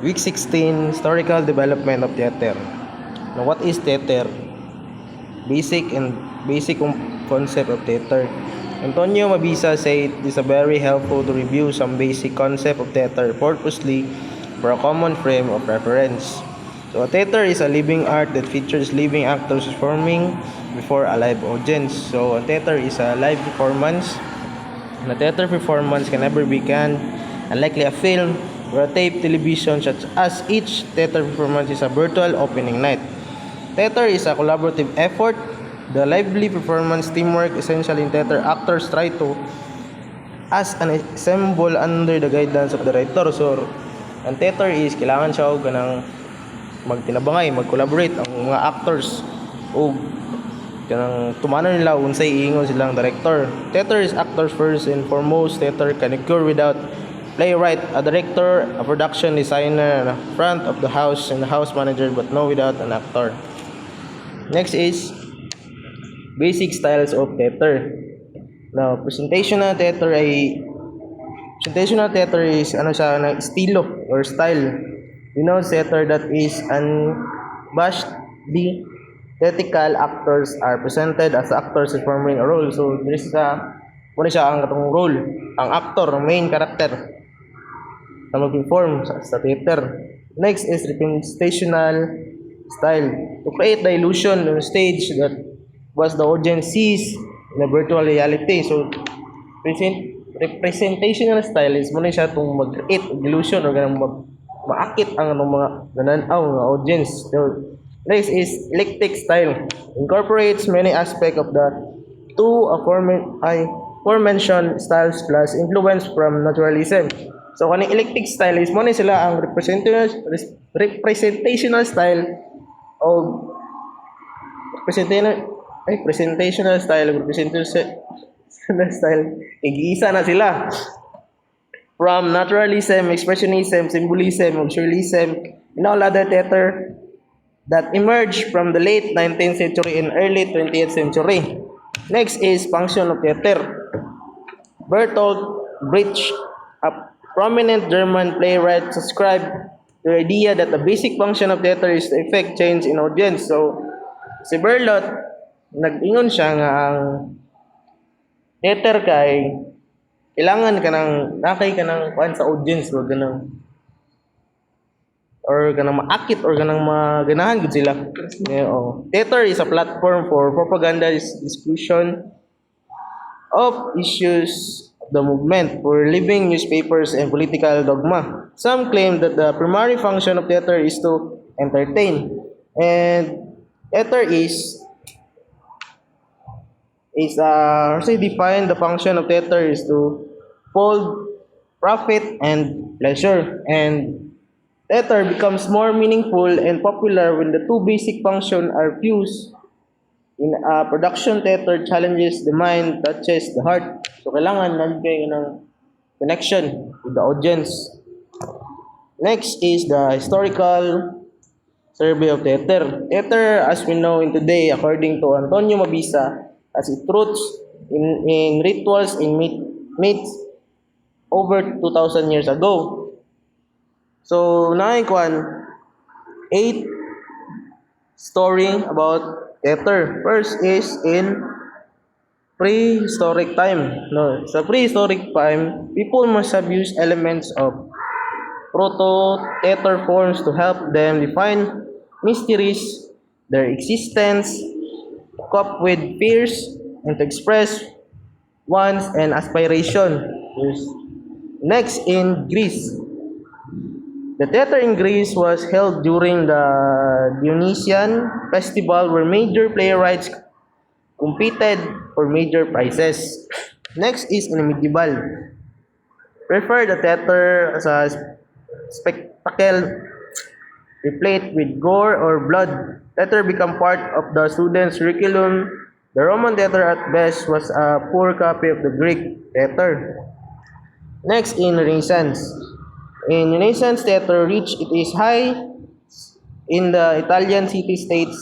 Week 16, Historical Development of Theater. Now, what is theater? Basic concept of theater. Antonio Mabisa said it is a very helpful to review some basic concept of theater purposely for a common frame of reference. So a theater is a living art that features living actors performing before a live audience. So a theater is a live performance. And a theater performance can never be canned, unlikely a film or a tape television, such as each theater performance is a virtual opening night. Theater is a collaborative effort. The lively performance teamwork essential in theater. Actors try to as an ensemble under the guidance of the director. So, ang theater is kailangan siya og ganang magtinabangay, mag-collaborate ang mga actors o kanang tumanan nila unsay iingon silang director. Theater is actors first and foremost. Theater can occur without playwright, a director, a production designer, a front of the house, and a house manager, but no without an actor. Next is basic styles of theater. Now, presentational theater is ano siya na estilo or style. You know, theater that is unabashed, theatrical actors are presented as actors performing a role. So, there is muna siya ang katong role, ang actor, ang main character na mag-perform sa theater. Next is representational style. To create the illusion on stage that was the audience sees in a virtual reality. So, representational style is muna siya itong mag-create illusion o ganang maakit ang mga gananaw ng audience. So, next is eclectic style. Incorporates many aspects of the two aforementioned styles plus influence from naturalism. So, kaning eclectic style is muna sila ang representational style o presentational style, igiisa na sila. From naturalism, expressionism, symbolism, surrealism, and all other theater that emerged from the late 19th century and early 20th century. Next is function of theater. Bertolt Brecht, a prominent German playwright, subscribed to the idea that the basic function of theater is to effect change in audience. So, si Bertolt, nag-ingon siya nga ang theater kay kailangan ka ng nakay ka ng kuan sa audience or ganang maakit or ganang maganahan gud sila. Theater is a platform for propaganda discussion of issues of the movement for living newspapers and political dogma. Some claim that the primary function of theater is to entertain, and theater is define the function of theater is to fold profit and pleasure, and theater becomes more meaningful and popular when the two basic functions are fused in a production. Theater challenges the mind, touches the heart. So kailangan nagkay ng connection with the audience. Next is the historical survey of theater. Theater, as we know in today, according to Antonio Mabisa, as its roots in rituals in myths over 2,000 years ago. So, naikwan 8 story about theater. First is in prehistoric time. No, sa prehistoric time, people must have used elements of proto-theater forms to help them define mysteries, their existence, cope with fears, and to express wants and aspiration. Next, in Greece. The theater in Greece was held during the Dionysian festival where major playwrights competed for major prizes. Next is in medieval. Refer the theater as a spectacle replete with gore or blood. Theater become part of the student's curriculum. The Roman theater at best was a poor copy of the Greek theater. Next, in Renaissance. In Renaissance, theater reached its high in the Italian city-states,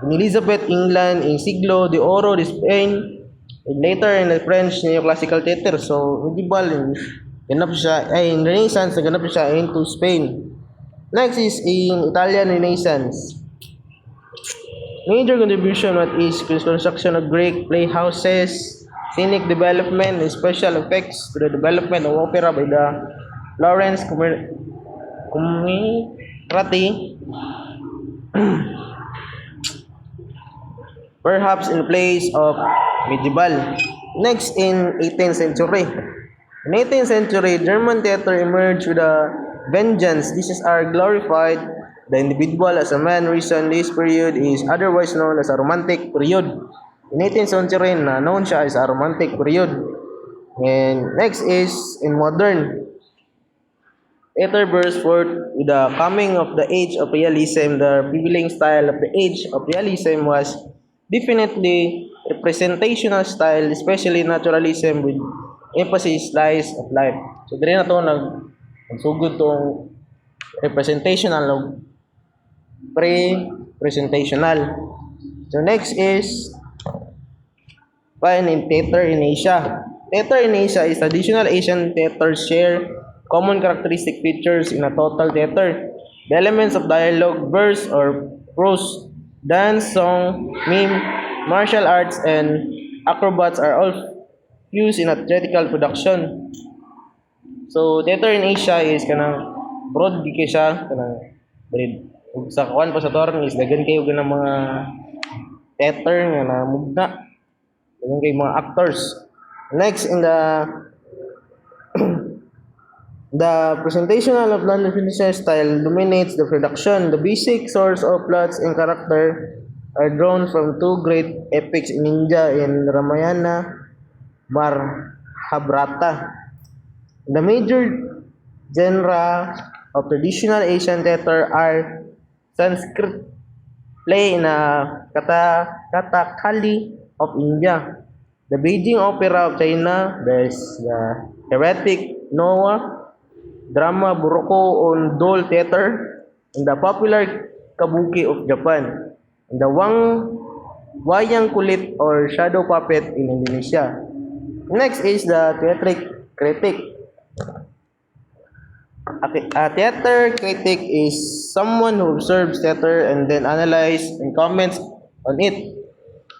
in Elizabeth, England, in Siglo de Oro de Spain, and later in the French neoclassical theater. So, medieval, in Renaissance, naganap siya into Spain. Next is in Italian Renaissance. Major contribution what is construction of Greek playhouses, scenic development, and special effects to the development of opera by the Lawrence Comirati, perhaps in place of medieval. Next in 18th century. In 18th century, German theater emerged with a vengeance. This is our glorified the individual as a man. Reason this period is otherwise known as a romantic period. In 18th century, na known siya as a romantic period. And next is in modern. Theater burst forth with the coming of the age of realism. The prevailing style of the age of realism was definitely representational style, especially naturalism with emphasis slice of life. So diri na to nagsugod tong representational o pre-presentational. So next is find in theater in Asia. Theater in Asia is traditional Asian theaters share common characteristic features in a total theater. The elements of dialogue, verse or prose, dance, song, mime, martial arts, and acrobats are all used in a theatrical production. So theater in Asia is kanang broad gika siya kanang breed. Ug sa kuan pa sa torn is daghan kayo ganang mga theater nga na mugna. Daghan kay mga actors. Next in the presentational of non-definitional style dominates the production. The basic source of plots and character are drawn from two great epics in India in Ramayana, Mahabharata. The major genre of traditional Asian theater are Sanskrit play in a Kathakali of India, the Beijing Opera of China, there's the Heretic Noah, drama Buroko on Doll Theater, and the popular Kabuki of Japan, and the Wayang Kulit or Shadow Puppet in Indonesia. Next is the theatric critic. A theater critic is someone who observes theater and then analyzes and comments on it.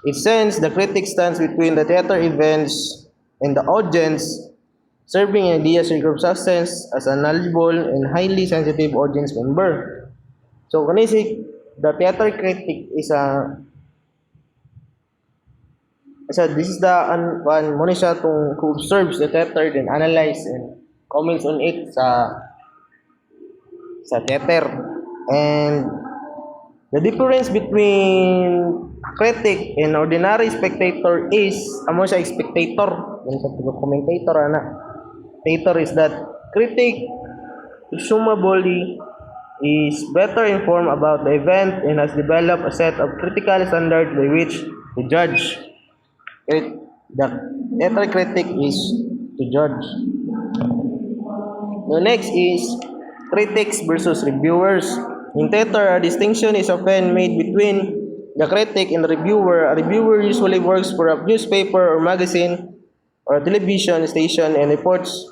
It sense the critic stands between the theater events and the audience, serving an idea of substance as a knowledgeable and highly sensitive audience member. So, kanisi, the theater critic is this is the one mo siya who observes the theater then analyze and comments on it sa theater. And the difference between critic and ordinary spectator is amo siya spectator, yung sa commentator ana. Spectator is that critic presumably is better informed about the event and has developed a set of critical standards by which to judge. The theater critic is to judge. The next is critics versus reviewers. In theater, a distinction is often made between the critic and the reviewer. A reviewer usually works for a newspaper or magazine or a television station and reports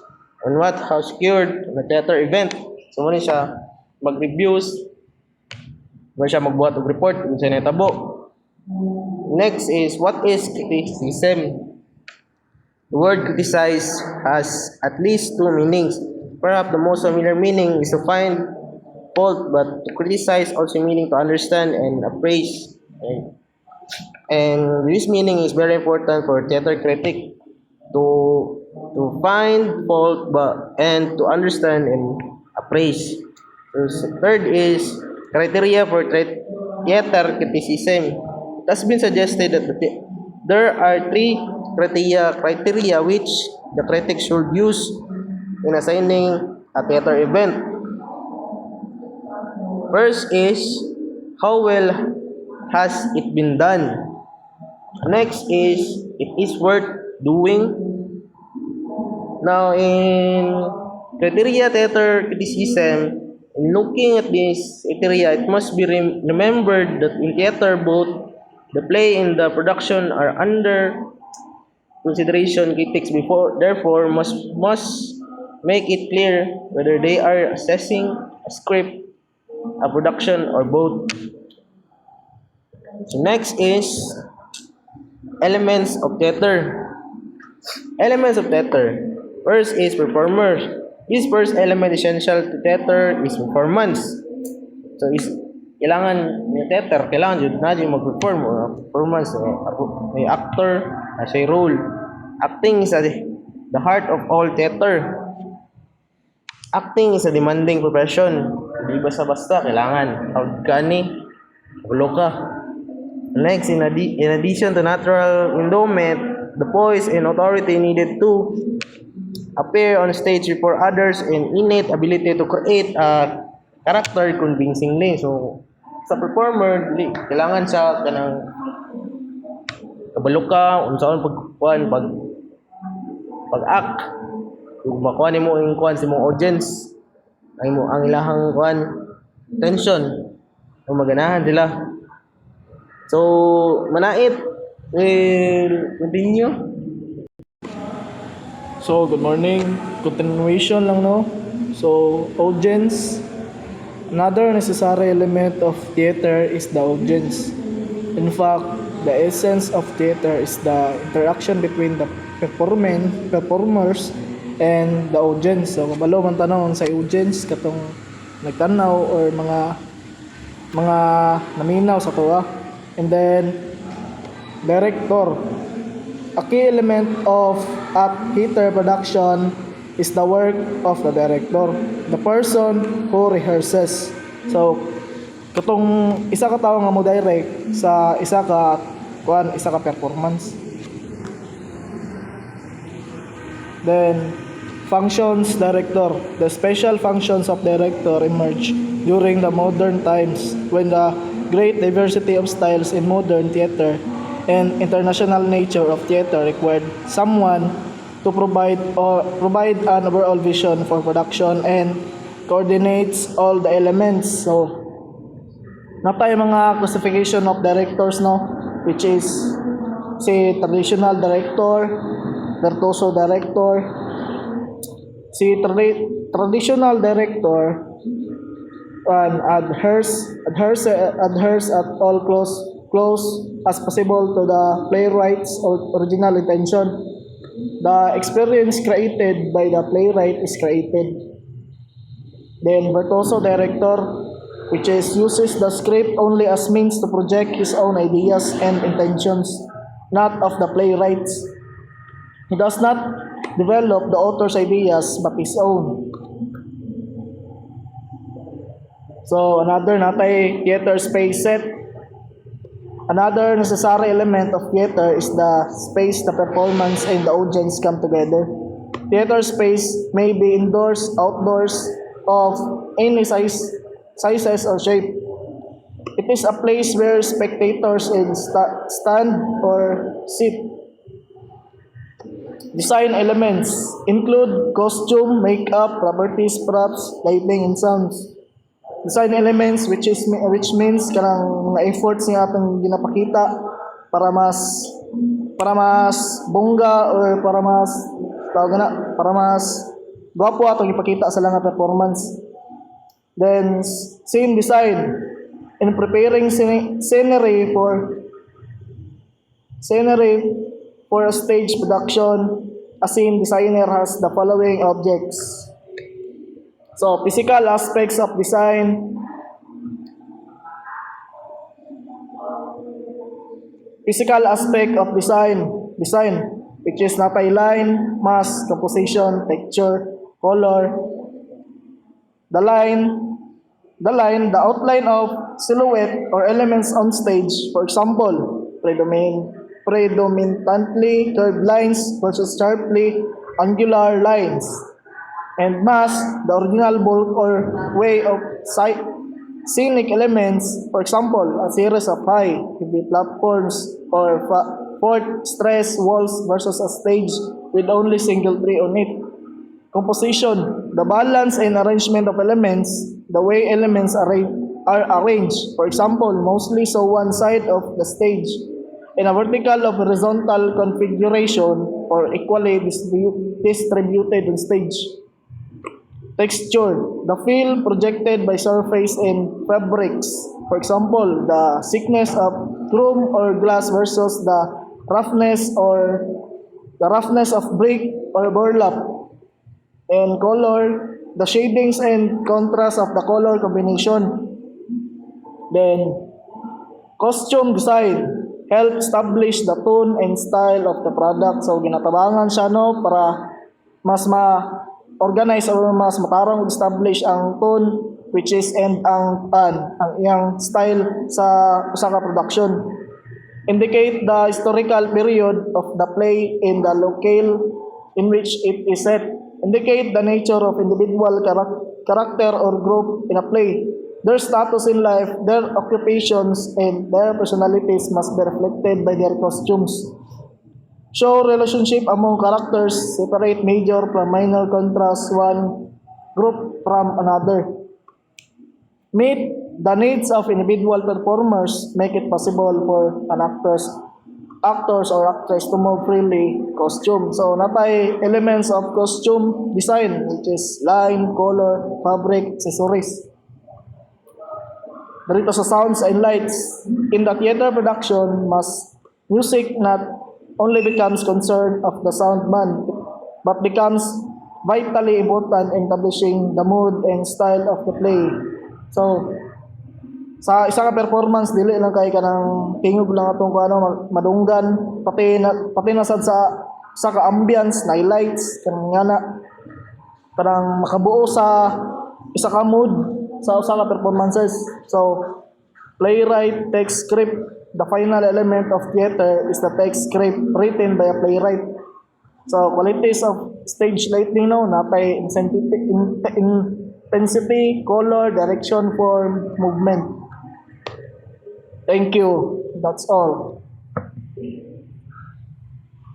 on what has occurred in a theater event. So, muna siya mag-reviews, muna siya magbuhat og report kung siya natabo. Next is, what is criticism? The word criticize has at least two meanings. Perhaps the most familiar meaning is to find fault, but to criticize also meaning to understand and appraise. And this meaning is very important for theater critic to find fault and to understand and appraise. So, third is criteria for theater criticism. It has been suggested that there are three criteria which the critic should use in assigning a theater event. First is, how well has it been done? Next is, it is worth doing. Now, in criteria theater criticism, in looking at this criteria, it must be remembered that in theater, both the play and the production are under consideration. Critics therefore must make it clear whether they are assessing a script a production, or both. So next is elements of theater. Elements of theater. First is performers. This first element essential to theater is performance. So is kailangan yung theater, kailangan yun na yung mag-perform or performance. May actor as a role. Acting is the heart of all theater. Acting is a demanding profession. Hindi basta-basta, kailangan. Tawag ka ni, ulo ka. Next, in addition to natural endowment, the poise and authority needed to appear on stage before others and innate ability to create a character convincingly. So, sa performer, kailangan siya kanang kabalo ka, unsaon pag-act. Kung makuha nimo ang kuan sa mong audience, ang ilahang kuan tension, kung maganahan sila. So, manait, will continue. So, good morning. Continuation lang, no? So, audience. Another necessary element of theater is the audience. In fact, the essence of theater is the interaction between the performers and the audience. So, kabalo man tanong sa audience katong nagtanaw or mga naminaw sa tuwa. And then, director. A key element of a theater production is the work of the director, the person who rehearses. So, katong isa ka tawo nga mo direct sa isa ka performance. Then, functions director. The special functions of director emerge during the modern times when the great diversity of styles in modern theater and international nature of theater required someone to provide an overall vision for production and coordinates all the elements. So, napay mga classification of directors, no, which is si traditional director, virtuoso director. Si traditional director adheres at all close as possible to the playwright's original intention. The experience created by the playwright is created. Then virtuoso director, which uses the script only as means to project his own ideas and intentions, not of the playwrights. He does not develop the author's ideas but his own. So, another natay theater space set. Another necessary element of theater is the space the performance and the audience come together. Theater space may be indoors, outdoors, of any sizes or shape. It is a place where spectators stand or sit. Design elements include costume, makeup, properties, props, lighting, and sounds. Design elements which means kanang mga efforts nga atong ginapakita para mas bongga or para mas gwapo atong ipakita sa mga performance. Then scene design in preparing scenery for a stage production. A scene designer has the following objects. So, physical aspects of design. Physical aspect of design, which is natay line, mass, composition, texture, color. The outline of silhouette or elements on stage. For example, predominantly curved lines versus sharply angular lines. And mass, the original bulk or way of scenic elements, for example, a series of high, heavy platforms or fourth stress walls versus a stage with only single tree on it. Composition, the balance and arrangement of elements, the way elements are arranged, for example, mostly so one side of the stage, in a vertical or horizontal configuration or equally distributed on stage. Texture, the feel projected by surface and fabrics. For example, the thickness of chrome or glass versus the roughness of brick or burlap. And color, the shadings and contrast of the color combination. Then, costume design, help establish the tone and style of the product. So, ginatabangan siya no para mas ma-organize or mas matarong establish ang tone which is and ang iyang style sa usa ka production. Indicate the historical period of the play in the locale in which it is set. Indicate the nature of individual character or group in a play. Their status in life, their occupations, and their personalities must be reflected by their costumes. Show relationship among characters, separate major from minor, contrast one group from another. Meet the needs of individual performers, make it possible for an actors or actress to move freely costume. So natay elements of costume design which is line, color, fabric, accessories. Dito sa sounds and lights, in the theater production, music not only becomes concern of the soundman, but becomes vitally important in establishing the mood and style of the play. So, sa isa ka performance dili lang kay kanang tingog lang atong kuano madunggan pati na sad sa ka ambience na lights kanang ngana parang makabuo sa isa ka mood sa usa ka performances. So playwright text script, the final element of theater is the text script written by a playwright. So qualities of stage lighting no natay intensity, color, direction, form, movement. Thank you. That's all.